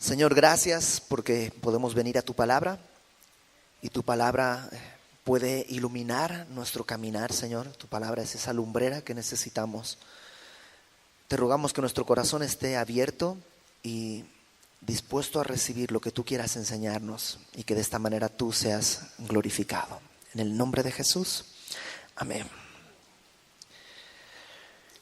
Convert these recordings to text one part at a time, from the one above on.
Señor, gracias porque podemos venir a tu palabra y tu palabra puede iluminar nuestro caminar, Señor. Tu palabra es esa lumbrera que necesitamos. Te rogamos que nuestro corazón esté abierto y dispuesto a recibir lo que tú quieras enseñarnos y que de esta manera tú seas glorificado. En el nombre de Jesús, amén.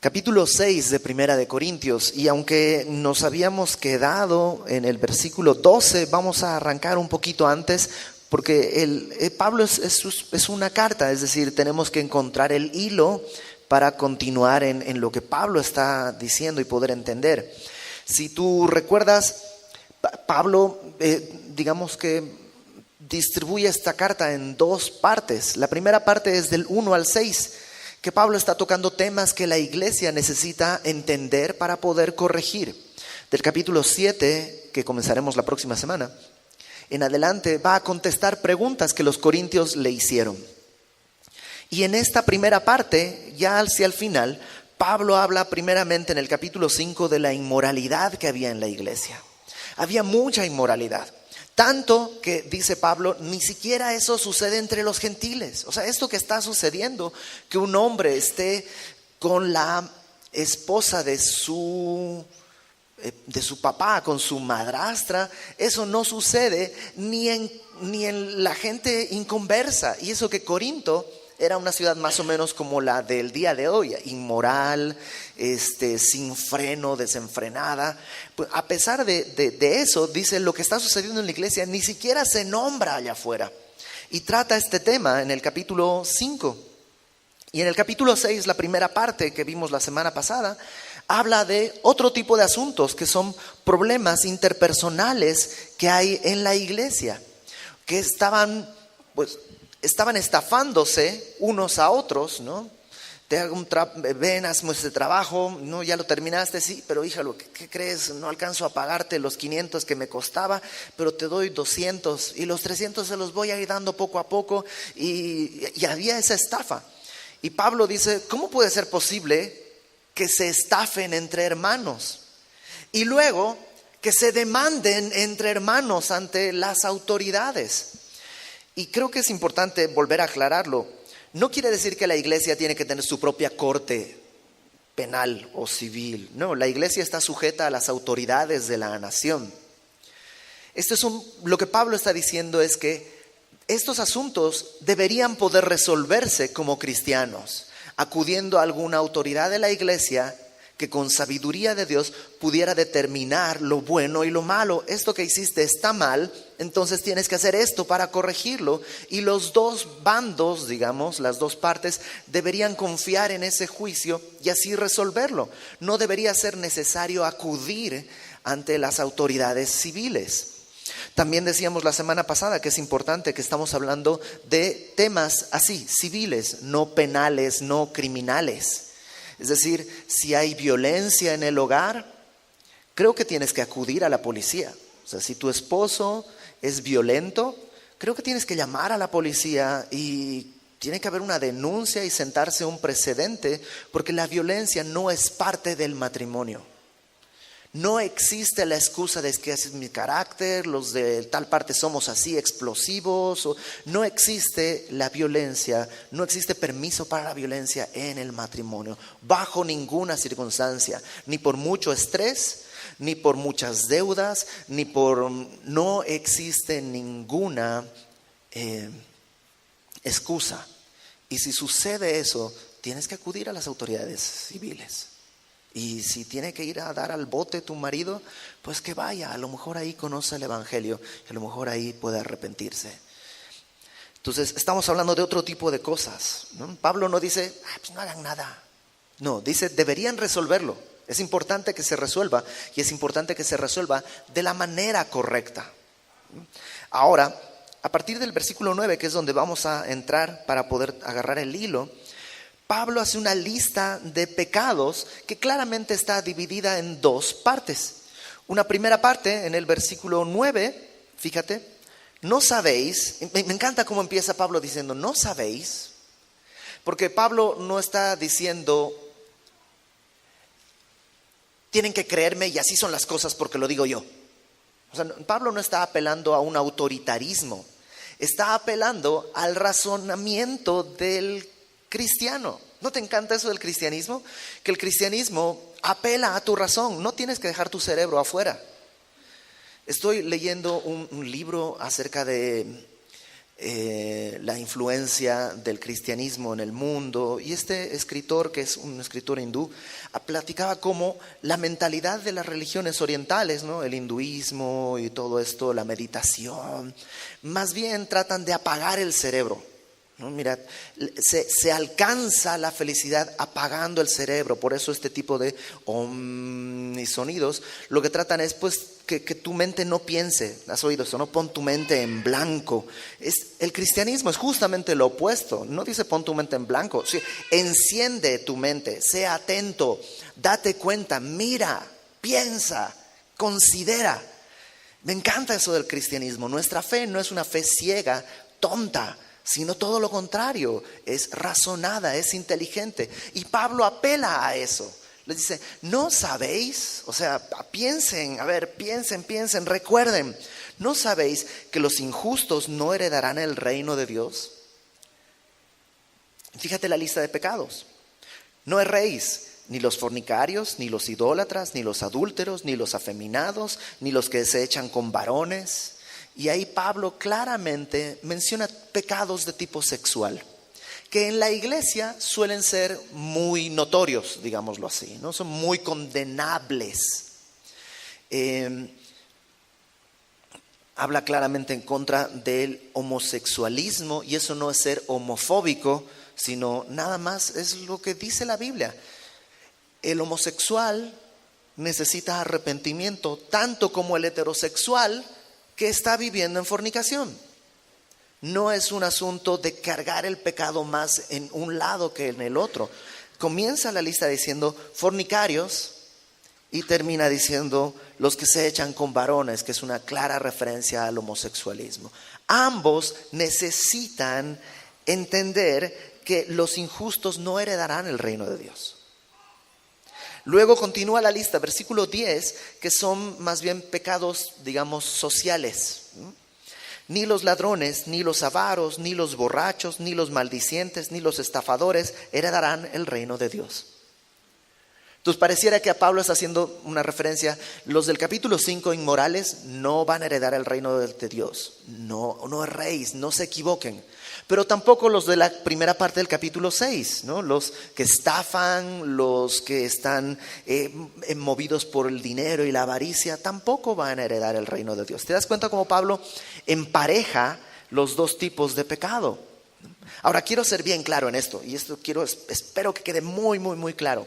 Capítulo 6 de Primera de Corintios, y aunque nos habíamos quedado en el versículo 12, vamos a arrancar un poquito antes, porque Pablo es una carta, es decir, tenemos que encontrar el hilo para continuar en lo que Pablo está diciendo y poder entender. Si tú recuerdas, Pablo, digamos que distribuye esta carta en dos partes. La primera parte es del 1 al 6, que Pablo está tocando temas que la iglesia necesita entender para poder corregir. Del capítulo 7, que comenzaremos la próxima semana, en adelante va a contestar preguntas que los corintios le hicieron. Y en esta primera parte, ya hacia el final, Pablo habla primeramente en el capítulo 5 de la inmoralidad que había en la iglesia. Había mucha inmoralidad. Tanto que, dice Pablo, ni siquiera eso sucede entre los gentiles. O sea, esto que está sucediendo, que un hombre esté con la esposa de su papá, con su madrastra, eso no sucede ni en la gente inconversa. Y eso que Corinto era una ciudad más o menos como la del día de hoy, inmoral, sin freno, desenfrenada. Pues a pesar de eso, dice, lo que está sucediendo en la iglesia ni siquiera se nombra allá afuera. Y trata este tema en el capítulo 5. Y en el capítulo 6, la primera parte que vimos la semana pasada, habla de otro tipo de asuntos que son problemas interpersonales que hay en la iglesia, que estaban estafándose unos a otros, ¿no? Te hago ven, hazme este trabajo, no, ya lo terminaste, sí, pero híjalo, ¿qué crees? No alcanzo a pagarte los 500 que me costaba, pero te doy 200 y los 300 se los voy a ir dando poco a poco, y había esa estafa. Y Pablo dice, ¿cómo puede ser posible que se estafen entre hermanos? Y luego que se demanden entre hermanos ante las autoridades. Y creo que es importante volver a aclararlo. No quiere decir que la iglesia tiene que tener su propia corte penal o civil. No, la iglesia está sujeta a las autoridades de la nación. Lo que Pablo está diciendo es que estos asuntos deberían poder resolverse como cristianos, acudiendo a alguna autoridad de la iglesia que con sabiduría de Dios pudiera determinar lo bueno y lo malo. Esto que hiciste está mal, entonces tienes que hacer esto para corregirlo. Y los dos bandos, digamos, las dos partes, deberían confiar en ese juicio y así resolverlo. No debería ser necesario acudir ante las autoridades civiles. También decíamos la semana pasada que es importante que estamos hablando de temas así, civiles, no penales, no criminales. Es decir, si hay violencia en el hogar, creo que tienes que acudir a la policía. O sea, si tu esposo es violento, creo que tienes que llamar a la policía y tiene que haber una denuncia y sentarse un precedente, porque la violencia no es parte del matrimonio. No existe la excusa de que ese es mi carácter, los de tal parte somos así explosivos. No existe la violencia, no existe permiso para la violencia en el matrimonio, bajo ninguna circunstancia, ni por mucho estrés, ni por muchas deudas, no existe ninguna excusa. Y si sucede eso, tienes que acudir a las autoridades civiles. Y si tiene que ir a dar al bote tu marido, pues que vaya, a lo mejor ahí conoce el evangelio, a lo mejor ahí puede arrepentirse. Entonces estamos hablando de otro tipo de cosas, ¿no? Pablo no dice, pues no hagan nada. No, dice, deberían resolverlo. Es importante que se resuelva, y es importante que se resuelva de la manera correcta. Ahora, a partir del versículo 9, que es donde vamos a entrar para poder agarrar el hilo, Pablo hace una lista de pecados que claramente está dividida en dos partes. Una primera parte, en el versículo 9, fíjate, no sabéis, me encanta cómo empieza Pablo diciendo, no sabéis, porque Pablo no está diciendo, tienen que creerme y así son las cosas porque lo digo yo. O sea, Pablo no está apelando a un autoritarismo, está apelando al razonamiento del cristiano. ¿No te encanta eso del cristianismo? Que el cristianismo apela a tu razón, no tienes que dejar tu cerebro afuera. Estoy leyendo un libro acerca de la influencia del cristianismo en el mundo, y este escritor, que es un escritor hindú, platicaba cómo la mentalidad de las religiones orientales, ¿no? El hinduismo y todo esto, la meditación, más bien tratan de apagar el cerebro, ¿no? Mira, se alcanza la felicidad apagando el cerebro. Por eso este tipo de y sonidos lo que tratan es pues que tu mente no piense. ¿Has oído eso? No, pon tu mente en blanco. El cristianismo es justamente lo opuesto. No dice pon tu mente en blanco. Sí, enciende tu mente, sea atento, date cuenta, mira, piensa, considera. Me encanta eso del cristianismo. Nuestra fe no es una fe ciega, tonta, sino todo lo contrario, es razonada, es inteligente. Y Pablo apela a eso. Les dice, ¿no sabéis? O sea, piensen, piensen, recuerden. ¿No sabéis que los injustos no heredarán el reino de Dios? Fíjate la lista de pecados. No erréis, ni los fornicarios, ni los idólatras, ni los adúlteros, ni los afeminados, ni los que se echan con varones. Y ahí Pablo claramente menciona pecados de tipo sexual, que en la iglesia suelen ser muy notorios, digámoslo así, ¿no? Son muy condenables. Habla claramente en contra del homosexualismo, y eso no es ser homofóbico, sino nada más es lo que dice la Biblia. El homosexual necesita arrepentimiento, tanto como el heterosexual que está viviendo en fornicación. No es un asunto de cargar el pecado más en un lado que en el otro. Comienza la lista diciendo fornicarios y termina diciendo los que se echan con varones, que es una clara referencia al homosexualismo. Ambos necesitan entender que los injustos no heredarán el reino de Dios. Luego continúa la lista, versículo 10, que son más bien pecados, digamos, sociales. Ni los ladrones, ni los avaros, ni los borrachos, ni los maldicientes, ni los estafadores heredarán el reino de Dios. Entonces pareciera que a Pablo está haciendo una referencia. Los del capítulo 5, inmorales, no van a heredar el reino de Dios. No erréis, no se equivoquen. Pero tampoco los de la primera parte del capítulo 6, ¿no? Los que estafan, los que están movidos por el dinero y la avaricia, tampoco van a heredar el reino de Dios. ¿Te das cuenta cómo Pablo empareja los dos tipos de pecado? Ahora quiero ser bien claro en esto, y espero que quede muy, muy, muy claro.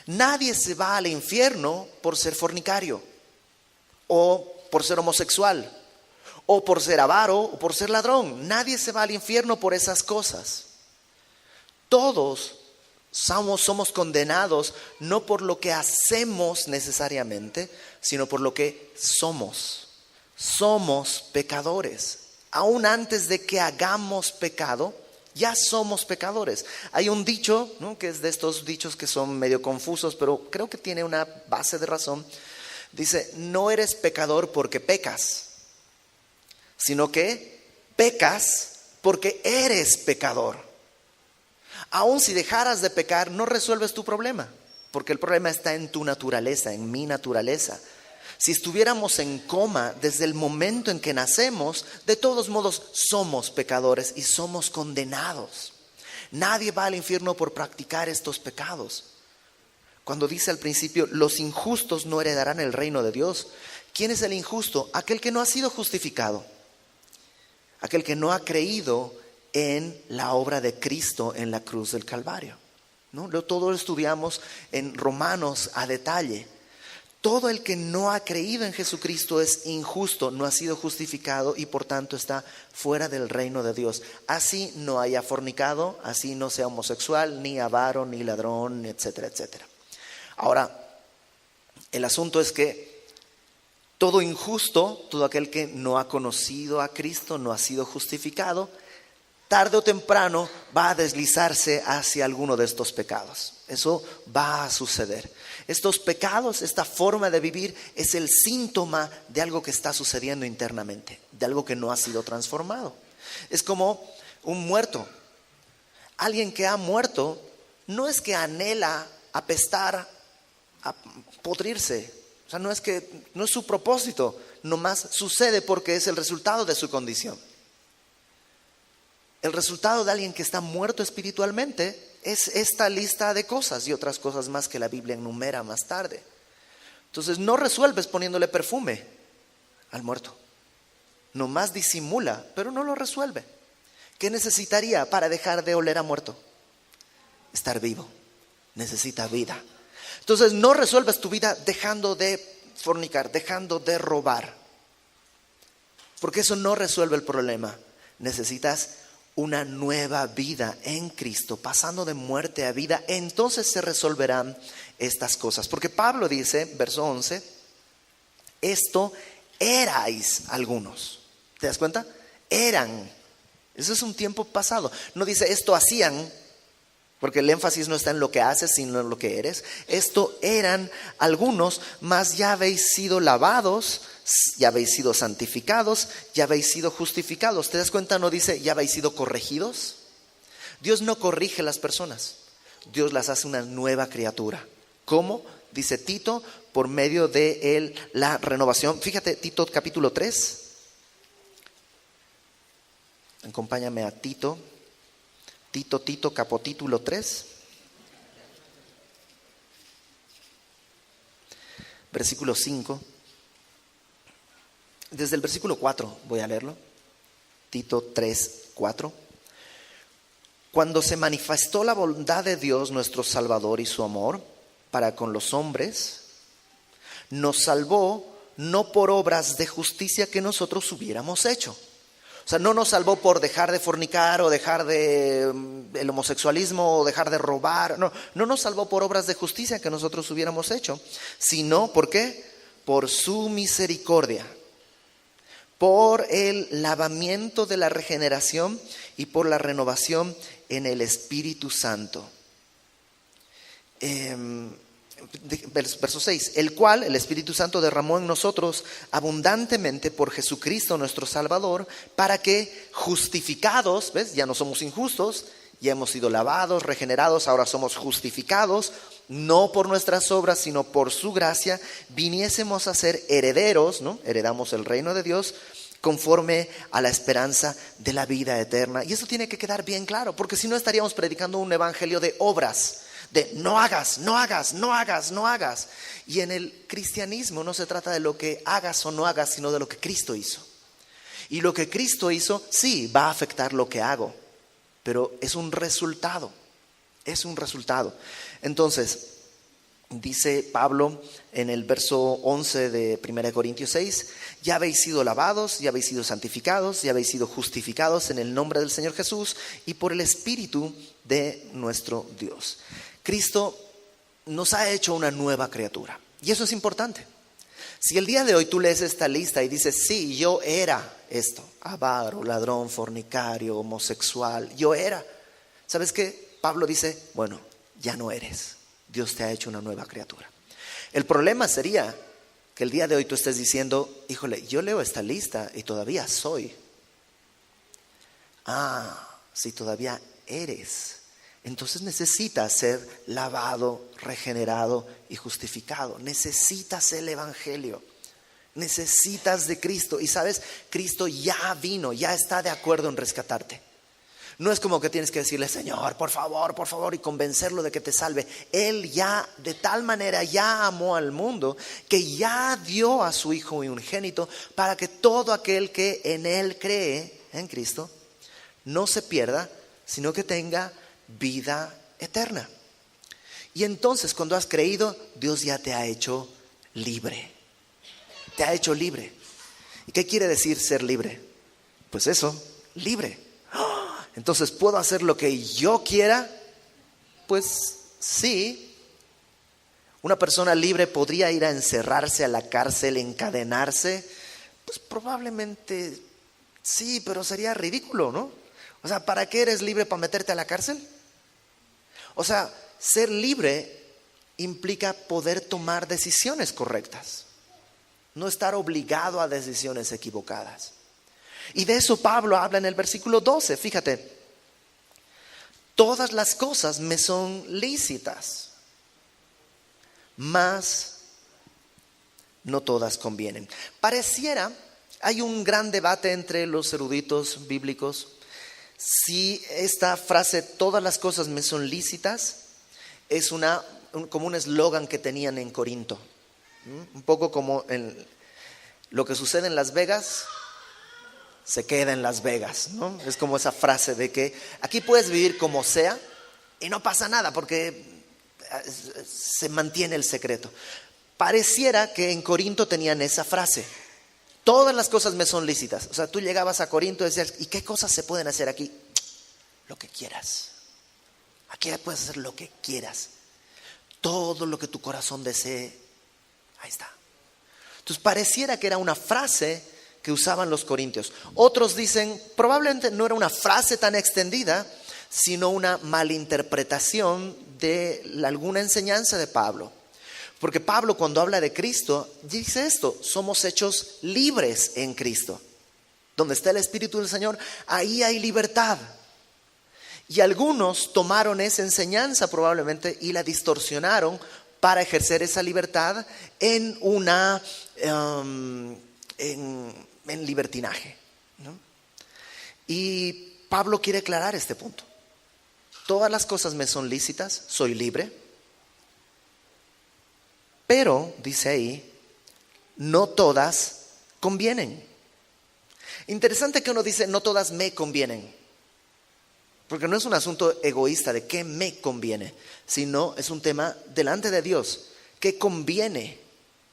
Nadie se va al infierno por ser fornicario, o por ser homosexual, o por ser avaro, o por ser ladrón. Nadie se va al infierno por esas cosas. Todos somos condenados no por lo que hacemos necesariamente, sino por lo que somos. Somos pecadores. Aún antes de que hagamos pecado, ya somos pecadores. Hay un dicho, ¿no?, que es de estos dichos que son medio confusos, pero creo que tiene una base de razón. Dice, no eres pecador porque pecas, sino que pecas porque eres pecador. Aún si dejaras de pecar, no resuelves tu problema, porque el problema está en tu naturaleza, en mi naturaleza. Si estuviéramos en coma desde el momento en que nacemos, de todos modos somos pecadores y somos condenados. Nadie va al infierno por practicar estos pecados. Cuando dice al principio, los injustos no heredarán el reino de Dios. ¿Quién es el injusto? Aquel que no ha sido justificado. Aquel que no ha creído en la obra de Cristo en la cruz del Calvario, ¿no? Todo lo estudiamos en Romanos a detalle. Todo el que no ha creído en Jesucristo es injusto, no ha sido justificado y por tanto está fuera del reino de Dios. Así no haya fornicado, así no sea homosexual, ni avaro, ni ladrón, etcétera, etcétera. Ahora, el asunto es que todo injusto, todo aquel que no ha conocido a Cristo, no ha sido justificado, tarde o temprano va a deslizarse hacia alguno de estos pecados. Eso va a suceder. Estos pecados, esta forma de vivir es el síntoma de algo que está sucediendo internamente, de algo que no ha sido transformado. Es como un muerto. Alguien que ha muerto no es que anhela apestar, a podrirse. O sea, no es su propósito, nomás sucede porque es el resultado de su condición. El resultado de alguien que está muerto espiritualmente es esta lista de cosas y otras cosas más que la Biblia enumera más tarde. Entonces no resuelves poniéndole perfume al muerto. Nomás disimula, pero no lo resuelve. ¿Qué necesitaría para dejar de oler a muerto? Estar vivo. Necesita vida. Entonces no resuelves tu vida dejando de fornicar, dejando de robar. Porque eso no resuelve el problema. Necesitas una nueva vida en Cristo, pasando de muerte a vida. Entonces se resolverán estas cosas. Porque Pablo dice, verso 11, esto erais algunos. ¿Te das cuenta? Eran. Eso es un tiempo pasado. No dice esto hacían, porque el énfasis no está en lo que haces, sino en lo que eres. Esto eran algunos, mas ya habéis sido lavados, ya habéis sido santificados, ya habéis sido justificados. ¿Te das cuenta? No dice ya habéis sido corregidos. Dios no corrige las personas. Dios las hace una nueva criatura. ¿Cómo? Dice Tito, por medio de la renovación. Fíjate, Tito capítulo 3. Acompáñame a Tito, capítulo 3, versículo 5. Desde el versículo 4 voy a leerlo. Tito 3, 4. Cuando se manifestó la bondad de Dios nuestro Salvador y su amor para con los hombres, nos salvó no por obras de justicia que nosotros hubiéramos hecho. O sea, no nos salvó por dejar de fornicar o dejar el homosexualismo o dejar de robar. No nos salvó por obras de justicia que nosotros hubiéramos hecho, sino, ¿por qué? Por su misericordia, por el lavamiento de la regeneración y por la renovación en el Espíritu Santo. Verso 6, el cual el Espíritu Santo derramó en nosotros abundantemente por Jesucristo nuestro Salvador, para que justificados, ¿ves? Ya no somos injustos, ya hemos sido lavados, regenerados, ahora somos justificados, no por nuestras obras, sino por su gracia, viniésemos a ser herederos, ¿no? Heredamos el reino de Dios, conforme a la esperanza de la vida eterna. Y eso tiene que quedar bien claro, porque si no estaríamos predicando un evangelio de obras, de no hagas, no hagas, no hagas, no hagas. Y en el cristianismo no se trata de lo que hagas o no hagas, sino de lo que Cristo hizo. Y lo que Cristo hizo, sí, va a afectar lo que hago, pero es un resultado, es un resultado. Entonces, dice Pablo en el verso 11 de 1 Corintios 6, ya habéis sido lavados, ya habéis sido santificados, ya habéis sido justificados en el nombre del Señor Jesús y por el Espíritu de nuestro Dios. Cristo nos ha hecho una nueva criatura y eso es importante. Si el día de hoy tú lees esta lista y dices, sí, yo era esto, avaro, ladrón, fornicario, homosexual, yo era. ¿Sabes qué? Pablo dice, bueno, ya no eres. Dios te ha hecho una nueva criatura. El problema sería que el día de hoy tú estés diciendo, híjole, yo leo esta lista y todavía soy. Si todavía eres, entonces necesitas ser lavado, regenerado y justificado. Necesitas el evangelio. Necesitas de Cristo. Y sabes, Cristo ya vino, ya está de acuerdo en rescatarte. No es como que tienes que decirle, Señor, por favor, y convencerlo de que te salve. Él ya, de tal manera, ya amó al mundo, que ya dio a su Hijo unigénito, para que todo aquel que en Él cree, en Cristo, no se pierda, sino que tenga vida eterna. Y entonces, cuando has creído, Dios ya te ha hecho libre. Te ha hecho libre. ¿Y qué quiere decir ser libre? Pues eso, libre. Entonces, ¿puedo hacer lo que yo quiera? Pues sí. Una persona libre podría ir a encerrarse a la cárcel, encadenarse. Pues probablemente sí, pero sería ridículo, ¿no? O sea, ¿para qué eres libre? ¿Para meterte a la cárcel? O sea, ser libre implica poder tomar decisiones correctas, no estar obligado a decisiones equivocadas. Y de eso Pablo habla en el versículo 12, fíjate. Todas las cosas me son lícitas, mas no todas convienen. Pareciera, hay un gran debate entre los eruditos bíblicos si esta frase, todas las cosas me son lícitas, es como un eslogan que tenían en Corinto. Un poco como lo que sucede en Las Vegas, se queda en Las Vegas, ¿no? Es como esa frase de que aquí puedes vivir como sea y no pasa nada porque se mantiene el secreto. Pareciera que en Corinto tenían esa frase. Todas las cosas me son lícitas. O sea, tú llegabas a Corinto y decías, ¿y qué cosas se pueden hacer aquí? Lo que quieras. Aquí puedes hacer lo que quieras. Todo lo que tu corazón desee, ahí está. Entonces pareciera que era una frase que usaban los corintios. Otros dicen, probablemente no era una frase tan extendida, sino una malinterpretación de alguna enseñanza de Pablo. Porque Pablo, cuando habla de Cristo, dice esto: somos hechos libres en Cristo. Donde está el Espíritu del Señor, ahí hay libertad. Y algunos tomaron esa enseñanza probablemente y la distorsionaron para ejercer esa libertad en libertinaje, ¿no? Y Pablo quiere aclarar este punto. Todas las cosas me son lícitas, soy libre, pero, dice ahí, no todas convienen. Interesante que uno dice, no todas me convienen, porque no es un asunto egoísta de qué me conviene, sino es un tema delante de Dios, qué conviene.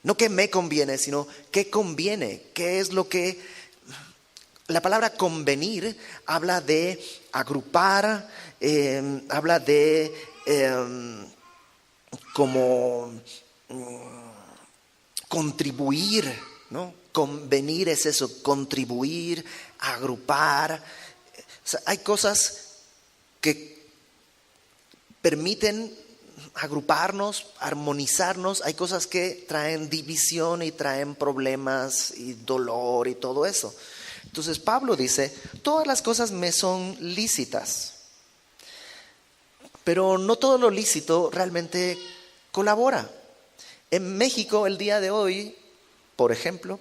No qué me conviene, sino qué conviene, qué es lo que... La palabra convenir habla de agrupar, habla de como contribuir, ¿no? Convenir es eso, contribuir, agrupar. O sea, hay cosas que permiten agruparnos, armonizarnos. Hay cosas que traen división y traen problemas y dolor y todo eso. Entonces Pablo dice, todas las cosas me son lícitas, pero no todo lo lícito realmente colabora. En México el día de hoy, por ejemplo,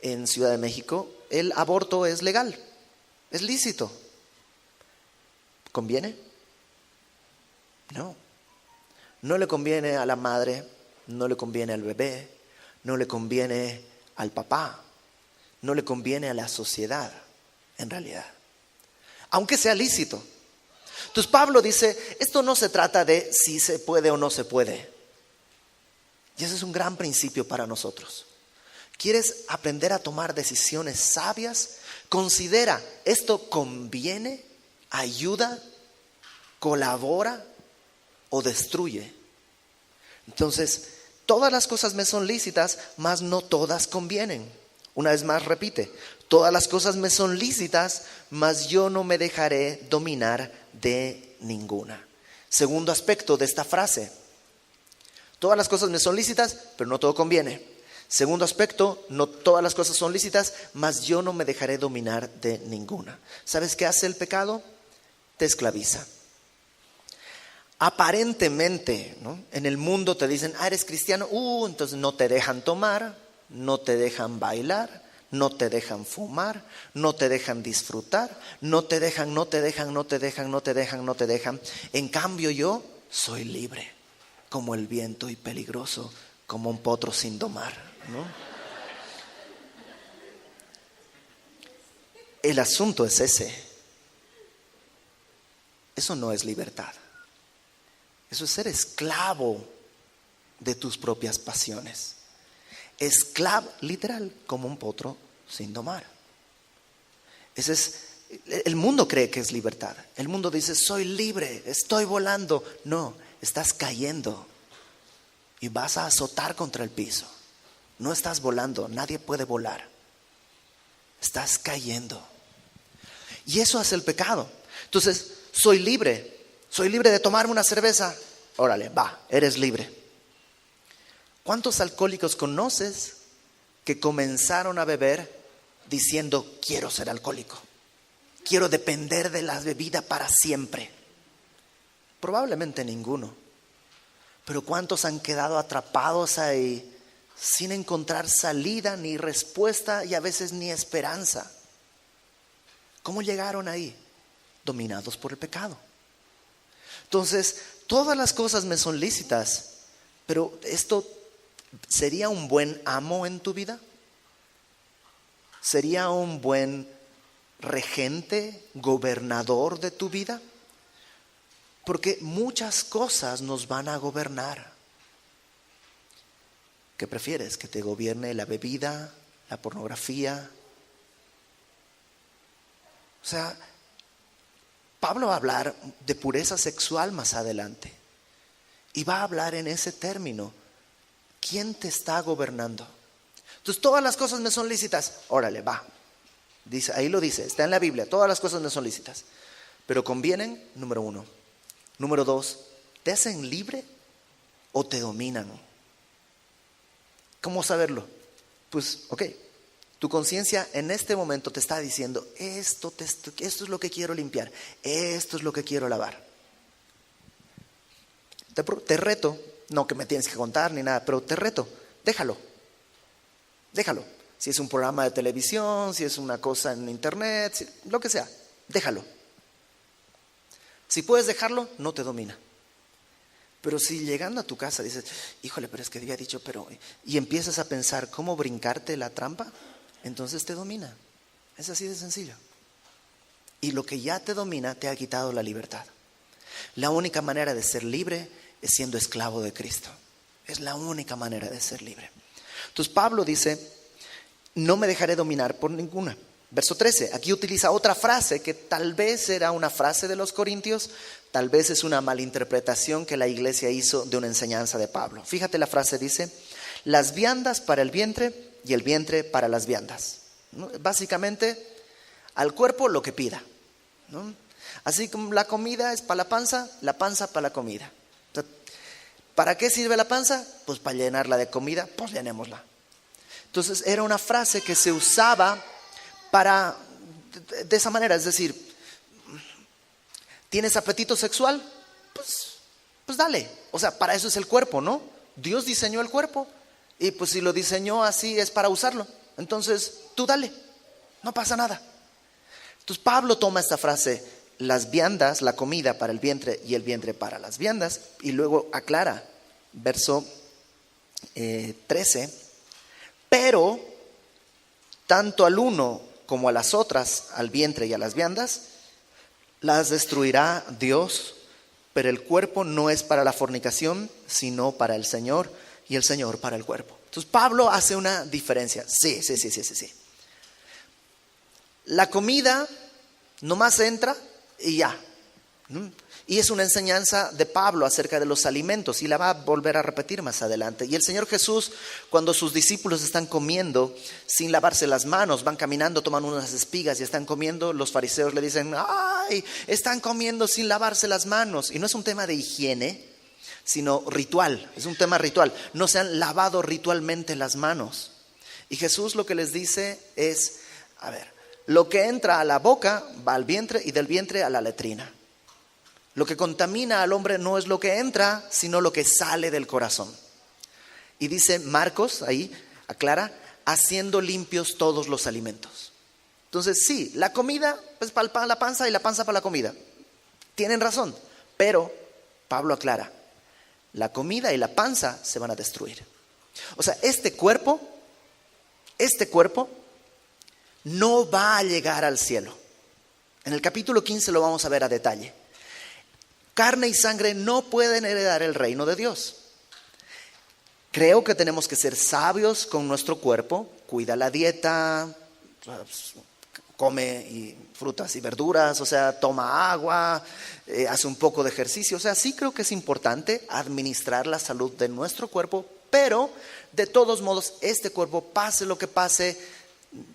en Ciudad de México, el aborto es legal, es lícito. ¿Conviene? No. No le conviene a la madre, no le conviene al bebé, no le conviene al papá, no le conviene a la sociedad, en realidad. Aunque sea lícito. Entonces Pablo dice, esto no se trata de si se puede o no se puede. Y ese es un gran principio para nosotros. ¿Quieres aprender a tomar decisiones sabias? Considera, ¿esto conviene, ayuda, colabora o destruye? Entonces, todas las cosas me son lícitas, mas no todas convienen. Una vez más repite, todas las cosas me son lícitas, mas yo no me dejaré dominar de ninguna. Segundo aspecto de esta frase, todas las cosas me son lícitas, pero no todo conviene. Segundo aspecto, no todas las cosas son lícitas, mas yo no me dejaré dominar de ninguna. ¿Sabes qué hace el pecado? Te esclaviza. Aparentemente, ¿no? En el mundo te dicen, eres cristiano, entonces no te dejan tomar, no te dejan bailar, no te dejan fumar, no te dejan disfrutar, no te dejan. En cambio yo soy libre, como el viento y peligroso, como un potro sin domar, ¿no? El asunto es ese. Eso no es libertad. Eso es ser esclavo de tus propias pasiones. Esclavo, literal, como un potro sin domar. El mundo cree que es libertad. El mundo dice, soy libre, estoy volando. No, estás cayendo y vas a azotar contra el piso. No estás volando, nadie puede volar. Estás cayendo. Y eso hace el pecado. Entonces, soy libre de tomarme una cerveza. Órale, va, eres libre. ¿Cuántos alcohólicos conoces que comenzaron a beber diciendo, quiero ser alcohólico? Quiero depender de la bebida para siempre. Probablemente ninguno. Pero ¿cuántos han quedado atrapados ahí sin encontrar salida, ni respuesta y a veces ni esperanza? ¿Cómo llegaron ahí? Dominados por el pecado. Entonces, todas las cosas me son lícitas, pero ¿esto sería un buen amo en tu vida? ¿Sería un buen regente, gobernador de tu vida? Porque muchas cosas nos van a gobernar. ¿Qué prefieres? ¿Que te gobierne la bebida, la pornografía? O sea, Pablo va a hablar de pureza sexual más adelante. Y va a hablar en ese término. ¿Quién te está gobernando? Entonces, todas las cosas me son lícitas. Órale, va. Dice, ahí lo dice, está en la Biblia. Todas las cosas me son lícitas. Pero convienen, número 1. Número 2, ¿te hacen libre o te dominan? ¿Cómo saberlo? Pues, ok, tu conciencia en este momento te está diciendo, esto es lo que quiero limpiar, esto es lo que quiero lavar. Te reto, no que me tienes que contar ni nada, pero te reto, déjalo. Si es un programa de televisión, si es una cosa en internet, lo que sea, déjalo. Si puedes dejarlo, no te domina. Pero si llegando a tu casa dices, híjole, pero es que había dicho, y empiezas a pensar cómo brincarte la trampa, entonces te domina. Es así de sencillo. Y lo que ya te domina te ha quitado la libertad. La única manera de ser libre es siendo esclavo de Cristo. Es la única manera de ser libre. Entonces Pablo dice, no me dejaré dominar por ninguna. Verso 13, aquí utiliza otra frase que tal vez era una frase de los corintios, tal vez es una malinterpretación que la iglesia hizo de una enseñanza de Pablo. Fíjate, la frase dice, las viandas para el vientre y el vientre para las viandas. ¿No? Básicamente, al cuerpo lo que pida. ¿No? Así como la comida es para la panza para la comida. O sea, ¿para qué sirve la panza? Pues para llenarla de comida, pues llenémosla. Entonces era una frase que se usaba de esa manera, es decir, ¿tienes apetito sexual? Pues dale, o sea, para eso es el cuerpo, ¿no? Dios diseñó el cuerpo y pues si lo diseñó así es para usarlo, entonces tú dale, no pasa nada. Entonces Pablo toma esta frase, las viandas, la comida para el vientre y el vientre para las viandas, y luego aclara, verso 13, pero tanto al uno como a las otras, al vientre y a las viandas, las destruirá Dios, pero el cuerpo no es para la fornicación, sino para el Señor, y el Señor para el cuerpo. Entonces Pablo hace una diferencia. Sí. La comida nomás entra y ya. Y es una enseñanza de Pablo acerca de los alimentos, y la va a volver a repetir más adelante. Y el Señor Jesús, cuando sus discípulos están comiendo sin lavarse las manos, van caminando, toman unas espigas y están comiendo, los fariseos le dicen, ¡ay! Están comiendo sin lavarse las manos. Y no es un tema de higiene, sino ritual, es un tema ritual. No se han lavado ritualmente las manos. Y Jesús lo que les dice es, a ver, lo que entra a la boca va al vientre y del vientre a la letrina. Lo que contamina al hombre no es lo que entra, sino lo que sale del corazón. Y dice Marcos, ahí aclara, haciendo limpios todos los alimentos. Entonces sí, la comida es para la panza y la panza para la comida. Tienen razón, pero Pablo aclara, la comida y la panza se van a destruir. O sea, este cuerpo no va a llegar al cielo. En el capítulo 15 lo vamos a ver a detalle. Carne y sangre no pueden heredar el reino de Dios. Creo que tenemos que ser sabios con nuestro cuerpo. Cuida la dieta, come frutas y verduras, o sea, toma agua, hace un poco de ejercicio. O sea, sí creo que es importante administrar la salud de nuestro cuerpo, pero de todos modos, este cuerpo, pase lo que pase,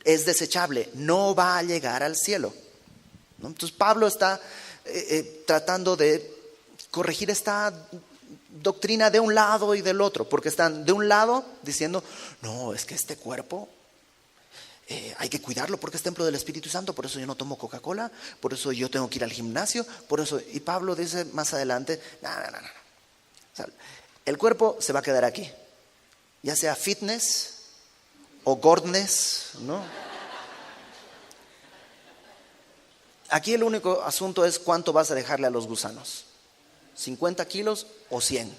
es desechable, no va a llegar al cielo. ¿no? Entonces Pablo está tratando de corregir esta doctrina de un lado y del otro, porque están de un lado diciendo, no, es que este cuerpo hay que cuidarlo porque es templo del Espíritu Santo, por eso yo no tomo Coca-Cola, por eso yo tengo que ir al gimnasio, por eso. Y Pablo dice más adelante, no. O sea, el cuerpo se va a quedar aquí, ya sea fitness o gordness, ¿no? Aquí el único asunto es cuánto vas a dejarle a los gusanos, 50 kilos o 100.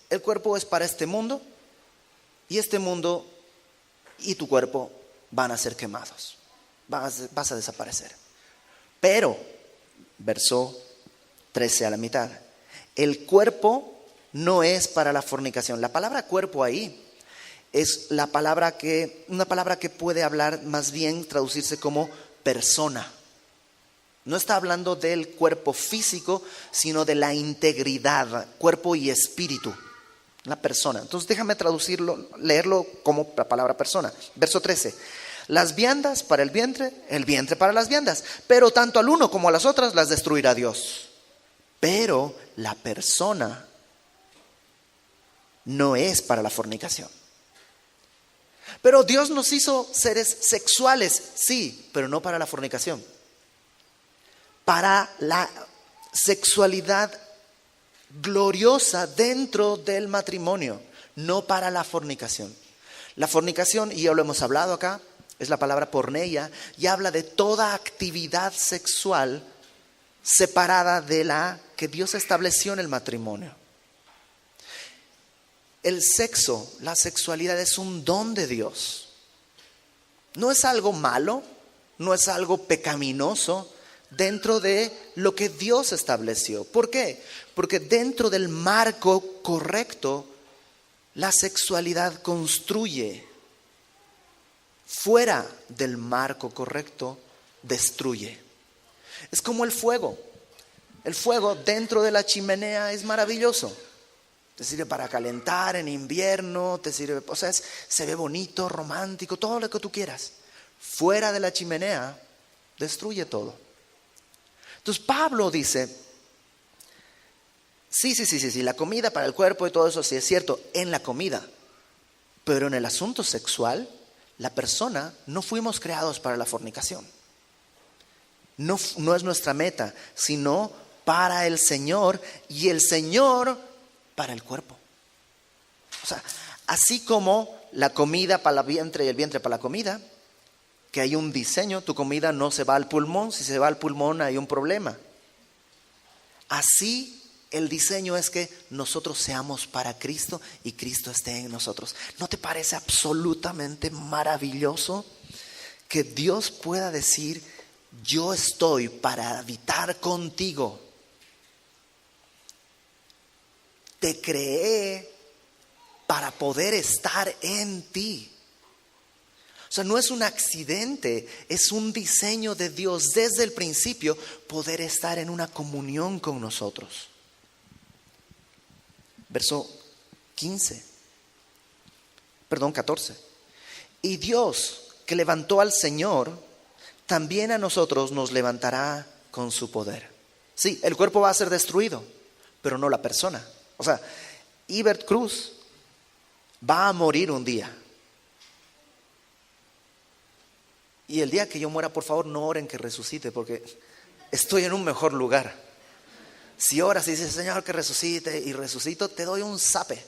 El cuerpo es para este mundo, y este mundo y tu cuerpo van a ser quemados, vas a desaparecer. Pero, verso 13 a la mitad, el cuerpo no es para la fornicación. La palabra cuerpo ahí es una palabra que puede hablar, más bien traducirse como persona. No está hablando del cuerpo físico, sino de la integridad, cuerpo y espíritu, la persona. Entonces déjame traducirlo, leerlo como la palabra persona. Verso 13. Las viandas para el vientre para las viandas, pero tanto al uno como a las otras las destruirá Dios. Pero la persona no es para la fornicación. Pero Dios nos hizo seres sexuales, sí, pero no para la fornicación. Para la sexualidad gloriosa dentro del matrimonio, no para la fornicación. La fornicación, y ya lo hemos hablado acá, es la palabra porneia, y habla de toda actividad sexual separada de la que Dios estableció en el matrimonio. El sexo, la sexualidad es un don de Dios. No es algo malo, no es algo pecaminoso dentro de lo que Dios estableció. ¿Por qué? Porque dentro del marco correcto, la sexualidad construye. Fuera del marco correcto, destruye. Es como el fuego. El fuego dentro de la chimenea es maravilloso. Te sirve para calentar en invierno, te sirve, o sea, se ve bonito, romántico, todo lo que tú quieras. Fuera de la chimenea, destruye todo. Entonces Pablo dice, sí, la comida para el cuerpo y todo eso sí es cierto, en la comida. Pero en el asunto sexual, la persona no fuimos creados para la fornicación. No es nuestra meta, sino para el Señor, y el Señor para el cuerpo. O sea, así como la comida para el vientre y el vientre para la comida, que hay un diseño, tu comida no se va al pulmón, si se va al pulmón hay un problema. Así el diseño es que nosotros seamos para Cristo y Cristo esté en nosotros. ¿No te parece absolutamente maravilloso que Dios pueda decir, yo estoy para habitar contigo? Te creé para poder estar en ti. O sea, no es un accidente, es un diseño de Dios desde el principio poder estar en una comunión con nosotros. Verso 14. Y Dios, que levantó al Señor, también a nosotros nos levantará con su poder. Sí, el cuerpo va a ser destruido, pero no la persona. O sea, Ibert Cruz va a morir un día. Y el día que yo muera, por favor, no oren que resucite, porque estoy en un mejor lugar. Si oras y dices, Señor, que resucite, y resucito, te doy un zape.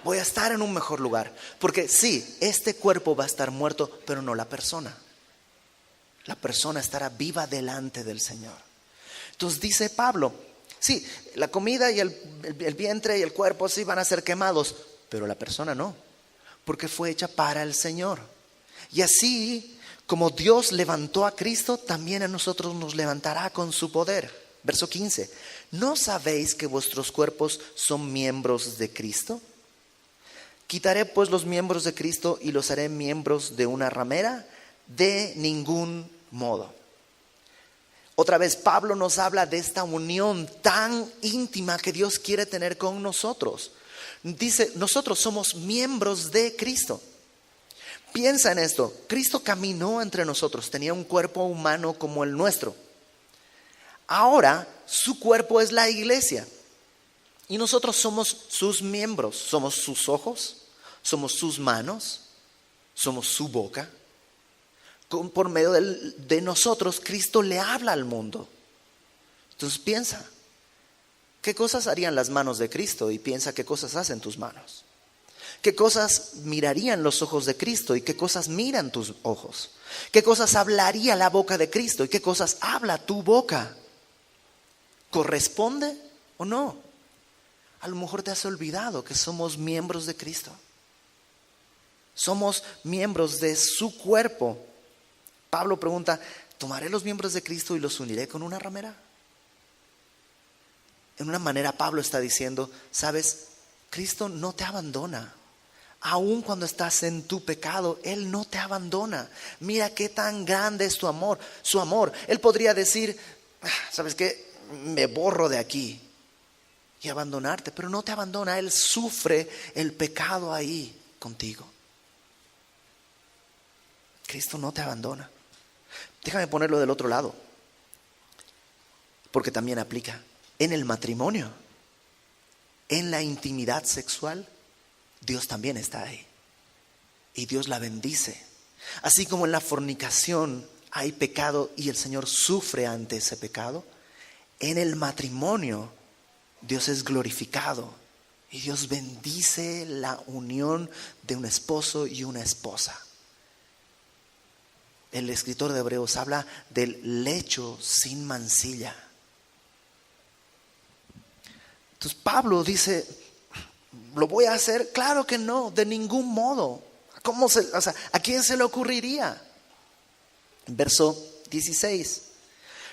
Voy a estar en un mejor lugar. Porque sí, este cuerpo va a estar muerto, pero no la persona. La persona estará viva delante del Señor. Entonces dice Pablo, sí, la comida y el vientre y el cuerpo sí van a ser quemados, pero la persona no, porque fue hecha para el Señor. Y así como Dios levantó a Cristo, también a nosotros nos levantará con su poder. Verso 15. ¿No sabéis que vuestros cuerpos son miembros de Cristo? ¿Quitaré pues los miembros de Cristo y los haré miembros de una ramera? De ningún modo. Otra vez Pablo nos habla de esta unión tan íntima que Dios quiere tener con nosotros. Dice, nosotros somos miembros de Cristo. Piensa en esto. Cristo caminó entre nosotros, tenía un cuerpo humano como el nuestro. Ahora su cuerpo es la iglesia y nosotros somos sus miembros, somos sus ojos, somos sus manos, somos su boca. Por medio de nosotros, Cristo le habla al mundo. Entonces piensa, ¿qué cosas harían las manos de Cristo? Y piensa qué cosas hacen tus manos. ¿Qué cosas mirarían los ojos de Cristo y qué cosas miran tus ojos? ¿Qué cosas hablaría la boca de Cristo y qué cosas habla tu boca? ¿Corresponde o no? A lo mejor te has olvidado que somos miembros de Cristo. Somos miembros de su cuerpo. Pablo pregunta, ¿tomaré los miembros de Cristo y los uniré con una ramera? En una manera Pablo está diciendo, ¿sabes? Cristo no te abandona. Aun cuando estás en tu pecado, Él no te abandona. Mira qué tan grande es tu amor, su amor. Él podría decir, ¿sabes qué? Me borro de aquí y abandonarte, pero no te abandona. Él sufre el pecado ahí contigo. Cristo no te abandona. Déjame ponerlo del otro lado, porque también aplica en el matrimonio, en la intimidad sexual. Dios también está ahí y Dios la bendice. Así como en la fornicación hay pecado y el Señor sufre ante ese pecado, en el matrimonio Dios es glorificado y Dios bendice la unión de un esposo y una esposa. El escritor de Hebreos habla del lecho sin mancilla. Entonces Pablo dice, ¿lo voy a hacer? Claro que no, de ningún modo. ¿A quién se le ocurriría? Verso 16.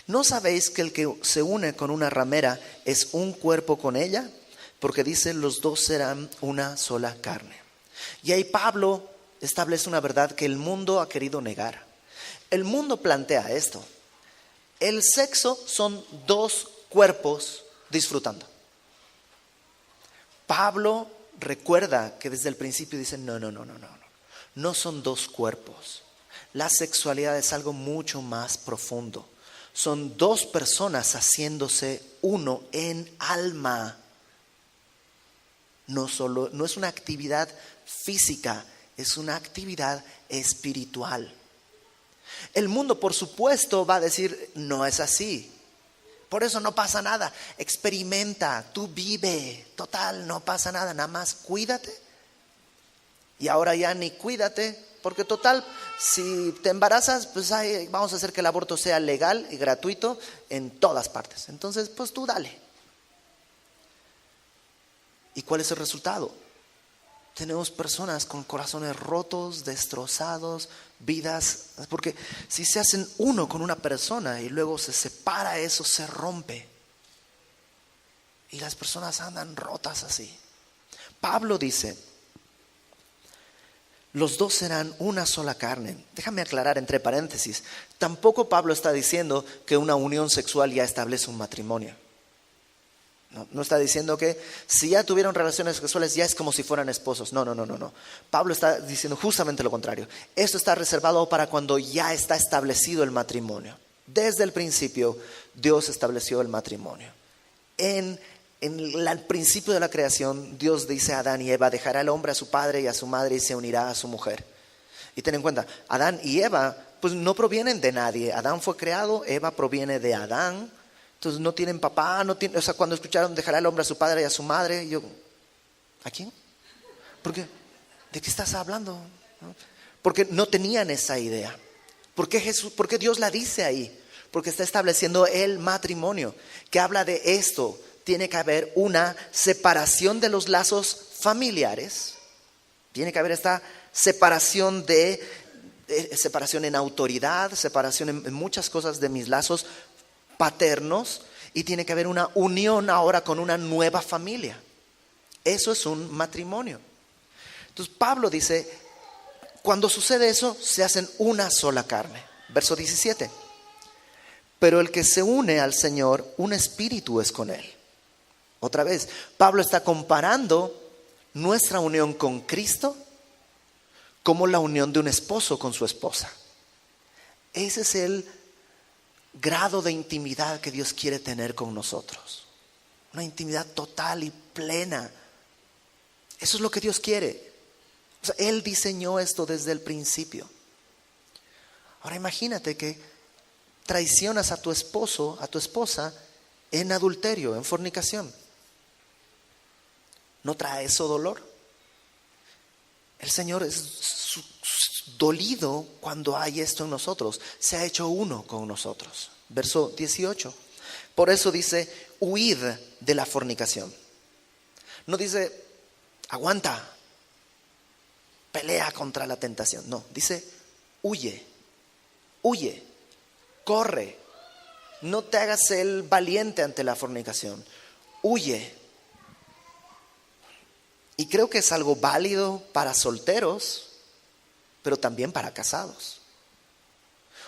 ¿No sabéis que el que se une con una ramera es un cuerpo con ella? Porque dice, los dos serán una sola carne. Y ahí Pablo establece una verdad que el mundo ha querido negar. El mundo plantea esto. El sexo son dos cuerpos disfrutando. Pablo recuerda que desde el principio dice, no son dos cuerpos. La sexualidad es algo mucho más profundo. Son dos personas haciéndose uno en alma. No es una actividad física, es una actividad espiritual. El mundo, por supuesto, va a decir, no es así. Por eso no pasa nada. Experimenta, tú vive. Total, no pasa nada. Nada más cuídate. Y ahora ya ni cuídate, porque total, si te embarazas, pues vamos a hacer que el aborto sea legal y gratuito en todas partes. Entonces, pues tú dale. ¿Y cuál es el resultado? Tenemos personas con corazones rotos, destrozados, vidas, porque si se hacen uno con una persona y luego se separa, eso se rompe. Y las personas andan rotas así. Pablo dice, los dos serán una sola carne. Déjame aclarar entre paréntesis, tampoco Pablo está diciendo que una unión sexual ya establece un matrimonio. No está diciendo que si ya tuvieron relaciones sexuales ya es como si fueran esposos. No. Pablo está diciendo justamente lo contrario. Esto está reservado para cuando ya está establecido el matrimonio. Desde el principio Dios estableció el matrimonio. En el principio de la creación Dios dice a Adán y Eva, dejará el hombre a su padre y a su madre y se unirá a su mujer. Y ten en cuenta, Adán y Eva pues no provienen de nadie. Adán fue creado, Eva proviene de Adán. Entonces no tienen papá, cuando escucharon dejará el hombre a su padre y a su madre, yo, ¿a quién? ¿Por qué? ¿De qué estás hablando? Porque no tenían esa idea. ¿Por qué Dios la dice ahí? Porque está estableciendo el matrimonio, que habla de esto. Tiene que haber una separación de los lazos familiares. Tiene que haber esta separación separación en autoridad, separación en muchas cosas de mis lazos paternos, y tiene que haber una unión ahora con una nueva familia. Eso es un matrimonio. Entonces Pablo dice, cuando sucede eso, se hacen una sola carne. Verso 17. Pero el que se une al Señor, un espíritu es con él. Otra vez, Pablo está comparando nuestra unión con Cristo como la unión de un esposo con su esposa. Ese es el grado de intimidad que Dios quiere tener con nosotros. Una intimidad total y plena. Eso es lo que Dios quiere. O sea, Él diseñó esto desde el principio. Ahora imagínate que traicionas a tu esposo, a tu esposa, en adulterio, en fornicación. ¿No trae eso dolor? El Señor es dolido cuando hay esto en nosotros. Se ha hecho uno con nosotros. Verso 18. Por eso dice, huid de la fornicación. No dice, aguanta, pelea contra la tentación. No, dice, huye, corre. No te hagas el valiente ante la fornicación. Huye. Y creo que es algo válido para solteros, pero también para casados.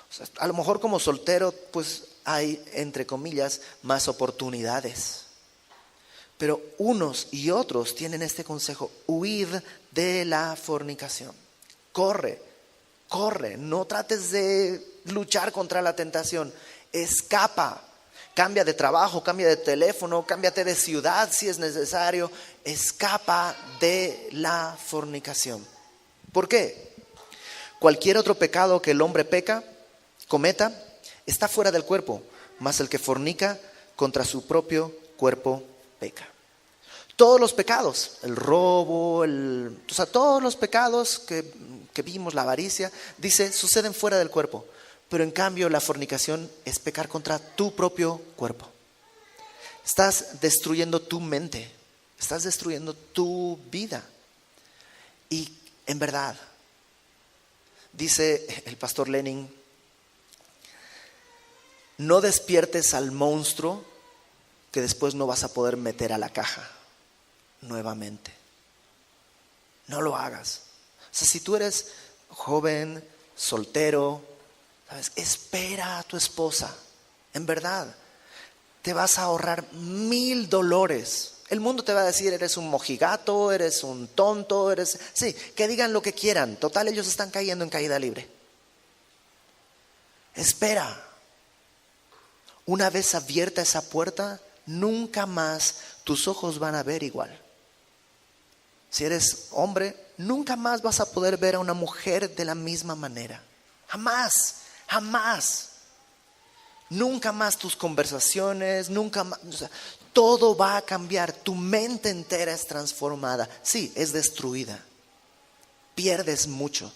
O sea, a lo mejor como soltero, pues hay, entre comillas, más oportunidades. Pero unos y otros tienen este consejo: huid de la fornicación. Corre, no trates de luchar contra la tentación. Escapa. Cambia de trabajo, cambia de teléfono, cámbiate de ciudad si es necesario. Escapa de la fornicación. ¿Por qué? Cualquier otro pecado que el hombre cometa, está fuera del cuerpo, mas el que fornica contra su propio cuerpo peca. Todos los pecados, el robo, todos los pecados que vimos, la avaricia, dice, suceden fuera del cuerpo. Pero en cambio la fornicación es pecar contra tu propio cuerpo. Estás destruyendo tu mente, estás destruyendo tu vida. Y en verdad, dice el pastor Lenin, no despiertes al monstruo que después no vas a poder meter a la caja nuevamente. No lo hagas. O sea, si tú eres joven, soltero, ¿sabes? Espera a tu esposa. En verdad, te vas a ahorrar 1000 dolores. El mundo te va a decir, eres un mojigato, eres un tonto, sí, que digan lo que quieran. Total, ellos están cayendo en caída libre. Espera. Una vez abierta esa puerta, nunca más tus ojos van a ver igual. Si eres hombre, nunca más vas a poder ver a una mujer de la misma manera. Jamás. Nunca más tus conversaciones, nunca más, o sea, todo va a cambiar. Tu mente entera es transformada. Sí, es destruida. Pierdes mucho.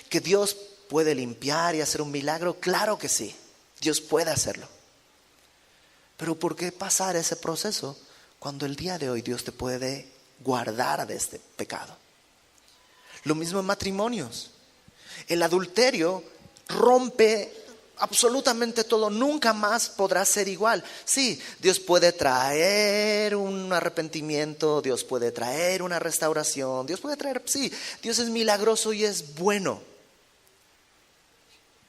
¿Que Dios puede limpiar y hacer un milagro? Claro que sí. Dios puede hacerlo. Pero ¿por qué pasar ese proceso cuando el día de hoy Dios te puede guardar de este pecado? Lo mismo en matrimonios. El adulterio rompe absolutamente todo. Nunca más podrá ser igual. Sí, Dios puede traer un arrepentimiento, Dios puede traer una restauración, Dios es milagroso y es bueno.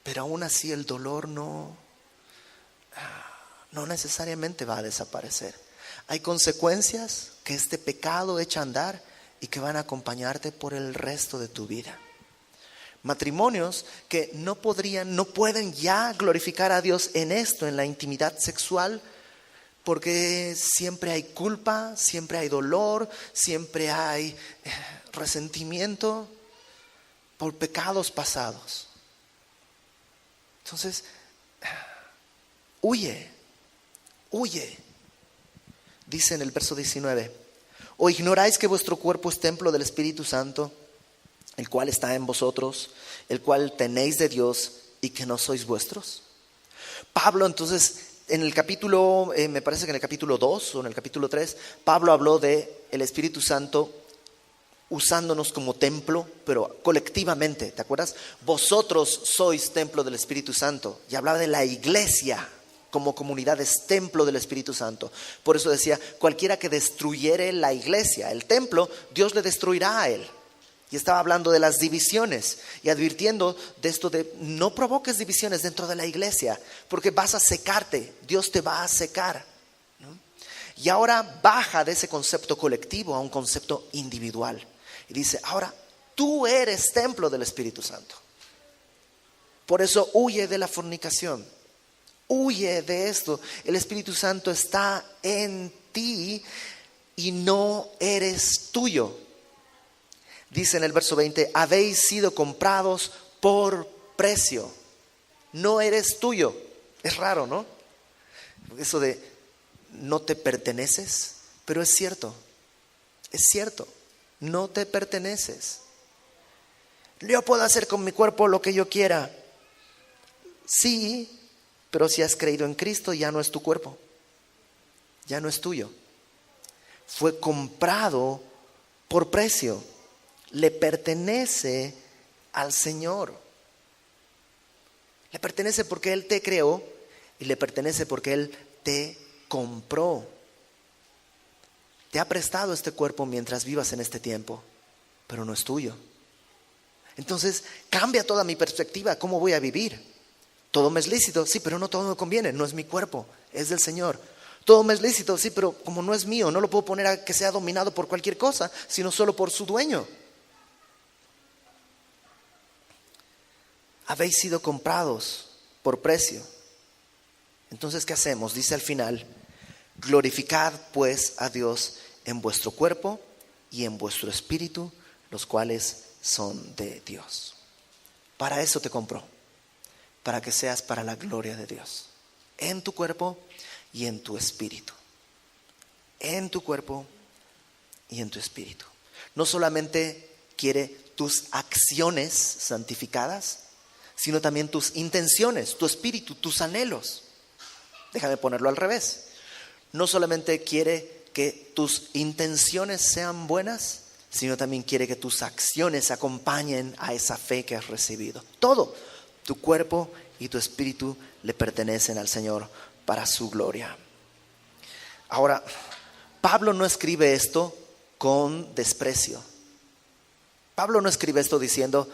Pero aún así el dolor no necesariamente va a desaparecer. Hay consecuencias que este pecado echa a andar y que van a acompañarte por el resto de tu vida. Matrimonios que no pueden ya glorificar a Dios en esto, en la intimidad sexual, porque siempre hay culpa, siempre hay dolor, siempre hay resentimiento por pecados pasados. Entonces, huye. Dice en el verso 19, ¿o ignoráis que vuestro cuerpo es templo del Espíritu Santo, el cual está en vosotros, el cual tenéis de Dios y que no sois vuestros? Pablo entonces en el capítulo, me parece que en el capítulo 2 o en el capítulo 3, Pablo habló de el Espíritu Santo usándonos como templo, pero colectivamente, ¿te acuerdas? Vosotros sois templo del Espíritu Santo. Y hablaba de la iglesia como comunidad es templo del Espíritu Santo. Por eso decía, cualquiera que destruyere la iglesia, el templo, Dios le destruirá a él. Y estaba hablando de las divisiones y advirtiendo de esto de no provoques divisiones dentro de la iglesia, porque vas a secarte, Dios te va a secar, ¿no? Y ahora baja de ese concepto colectivo a un concepto individual. Y dice, ahora Tú eres templo del Espíritu Santo. Por eso huye de la fornicación. Huye de esto. El Espíritu Santo está en ti y no eres tuyo. Dice en el verso 20, habéis sido comprados por precio. No eres tuyo. Es raro, ¿no? Eso de no te perteneces, pero es cierto. Es cierto. No te perteneces. Yo puedo hacer con mi cuerpo lo que yo quiera. Sí, pero si has creído en Cristo ya no es tu cuerpo. Ya no es tuyo. Fue comprado por precio. Le pertenece al Señor. Le pertenece porque Él te creó y le pertenece porque Él te compró. Te ha prestado este cuerpo mientras vivas en este tiempo, pero no es tuyo. Entonces cambia toda mi perspectiva. ¿Cómo voy a vivir? Todo me es lícito, sí, pero no todo me conviene. No es mi cuerpo, es del Señor. Todo me es lícito, sí, pero como no es mío, no lo puedo poner a que sea dominado por cualquier cosa, sino solo por su dueño. Habéis sido comprados por precio. Entonces, ¿qué hacemos? Dice al final, glorificad pues a Dios en vuestro cuerpo y en vuestro espíritu, los cuales son de Dios. Para eso te compró, para que seas para la gloria de Dios. En tu cuerpo y en tu espíritu. En tu cuerpo y en tu espíritu. No solamente quiere tus acciones santificadas, sino también tus intenciones, tu espíritu, tus anhelos. Déjame ponerlo al revés. No solamente quiere que tus intenciones sean buenas, sino también quiere que tus acciones acompañen a esa fe que has recibido. Todo, tu cuerpo y tu espíritu le pertenecen al Señor para su gloria. Ahora, Pablo no escribe esto con desprecio. Pablo no escribe esto diciendo,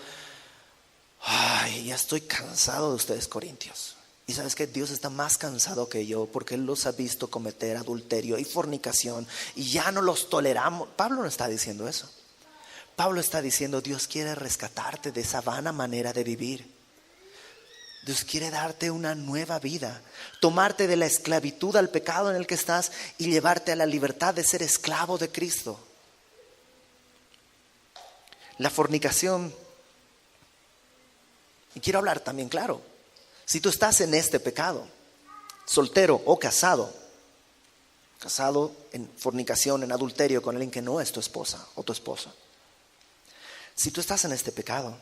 ay, ya estoy cansado de ustedes, corintios. Y sabes que Dios está más cansado que yo porque Él los ha visto cometer adulterio y fornicación y ya no los toleramos. Pablo no está diciendo eso. Pablo está diciendo, Dios quiere rescatarte de esa vana manera de vivir. Dios quiere darte una nueva vida, tomarte de la esclavitud al pecado en el que estás y llevarte a la libertad de ser esclavo de Cristo. La fornicación, y quiero hablar también claro, si tú estás en este pecado, soltero o casado en fornicación, en adulterio con alguien que no es tu esposa o tu esposo, si tú estás en este pecado,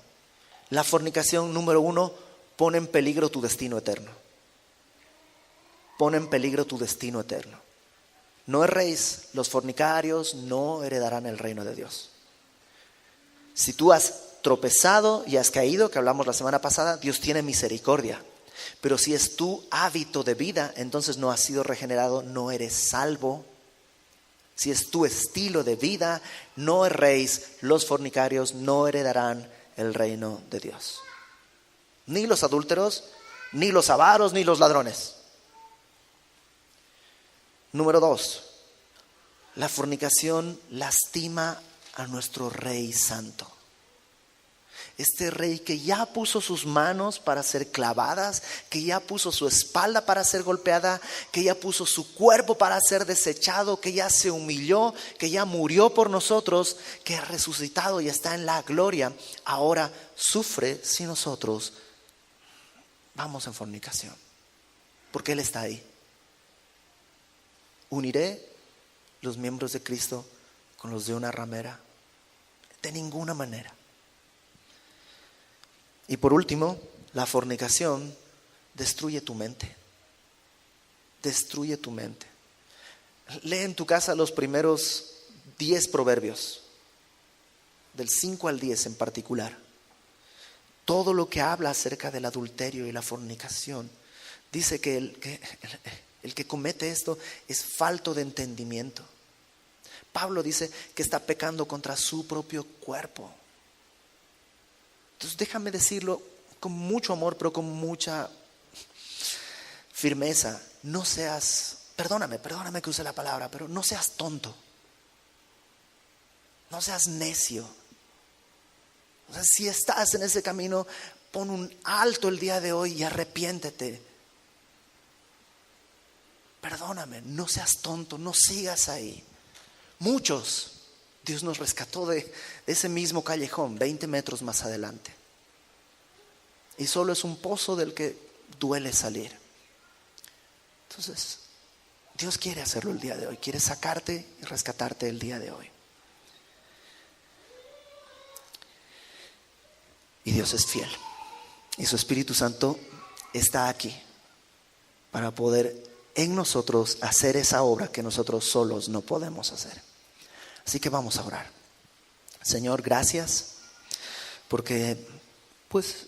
la fornicación, número 1, pone en peligro tu destino eterno. Pone en peligro tu destino eterno. No erréis, los fornicarios no heredarán el reino de Dios. Si tú has tropezado y has caído, que hablamos la semana pasada, Dios tiene misericordia. Pero si es tu hábito de vida, entonces no has sido regenerado, no eres salvo. Si es tu estilo de vida, no erréis, los fornicarios no heredarán el reino de Dios. Ni los adúlteros, ni los avaros, ni los ladrones. Número 2, la fornicación lastima a nuestro Rey Santo. Este Rey que ya puso sus manos para ser clavadas, que ya puso su espalda para ser golpeada, que ya puso su cuerpo para ser desechado, que ya se humilló, que ya murió por nosotros, que ha resucitado y está en la gloria, ahora sufre si nosotros vamos en fornicación, porque Él está ahí. ¿Uniré los miembros de Cristo con los de una ramera? De ninguna manera. Y por último, la fornicación destruye tu mente. Destruye tu mente. Lee en tu casa los primeros 10 proverbios, del 5 al 10 en particular. Todo lo que habla acerca del adulterio y la fornicación, dice que el que comete esto es falto de entendimiento. Pablo dice que está pecando contra su propio cuerpo. Entonces déjame decirlo con mucho amor, pero con mucha firmeza. No seas, perdóname que use la palabra, pero no seas tonto. No seas necio. O sea, si estás en ese camino, pon un alto el día de hoy y arrepiéntete. Perdóname, no seas tonto, no sigas ahí. Muchos, Dios nos rescató de ese mismo callejón, 20 metros más adelante. Y solo es un pozo del que duele salir. Entonces, Dios quiere hacerlo el día de hoy, quiere sacarte y rescatarte el día de hoy. Y Dios es fiel. Y su Espíritu Santo está aquí para poder en nosotros hacer esa obra que nosotros solos no podemos hacer. Así que vamos a orar. Señor, gracias porque pues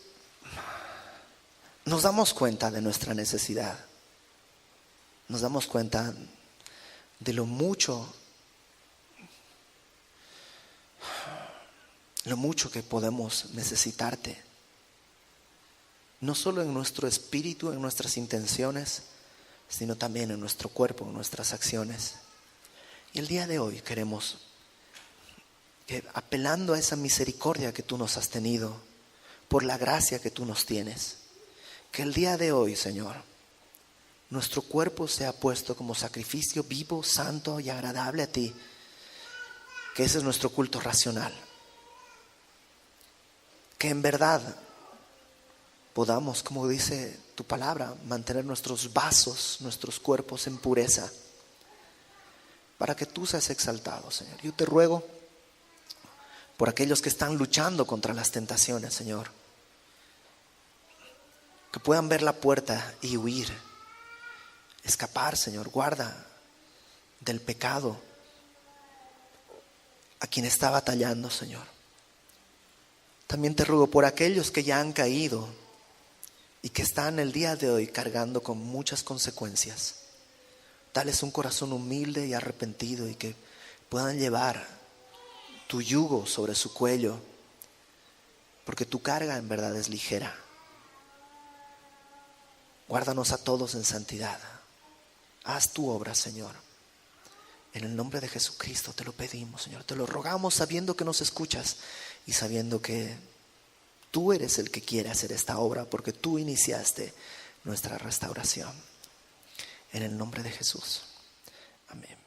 nos damos cuenta de nuestra necesidad. Nos damos cuenta de lo mucho que podemos necesitarte. No solo en nuestro espíritu, en nuestras intenciones, sino también en nuestro cuerpo, en nuestras acciones. Y el día de hoy queremos que, apelando a esa misericordia que tú nos has tenido, por la gracia que tú nos tienes, que el día de hoy, Señor, nuestro cuerpo sea puesto como sacrificio vivo, santo y agradable a ti, que ese es nuestro culto racional. Que en verdad podamos, como dice tu palabra, mantener nuestros vasos, nuestros cuerpos en pureza, para que tú seas exaltado, Señor. Yo te ruego por aquellos que están luchando contra las tentaciones, Señor, que puedan ver la puerta y huir, escapar, Señor. Guarda del pecado a quien está batallando, Señor. También te ruego por aquellos que ya han caído y que están el día de hoy cargando con muchas consecuencias. Dales un corazón humilde y arrepentido y que puedan llevar tu yugo sobre su cuello, porque tu carga en verdad es ligera. Guárdanos a todos en santidad. Haz tu obra, Señor. En el nombre de Jesucristo te lo pedimos, Señor. Te lo rogamos sabiendo que nos escuchas y sabiendo que tú eres el que quiere hacer esta obra, porque tú iniciaste nuestra restauración. En el nombre de Jesús. Amén.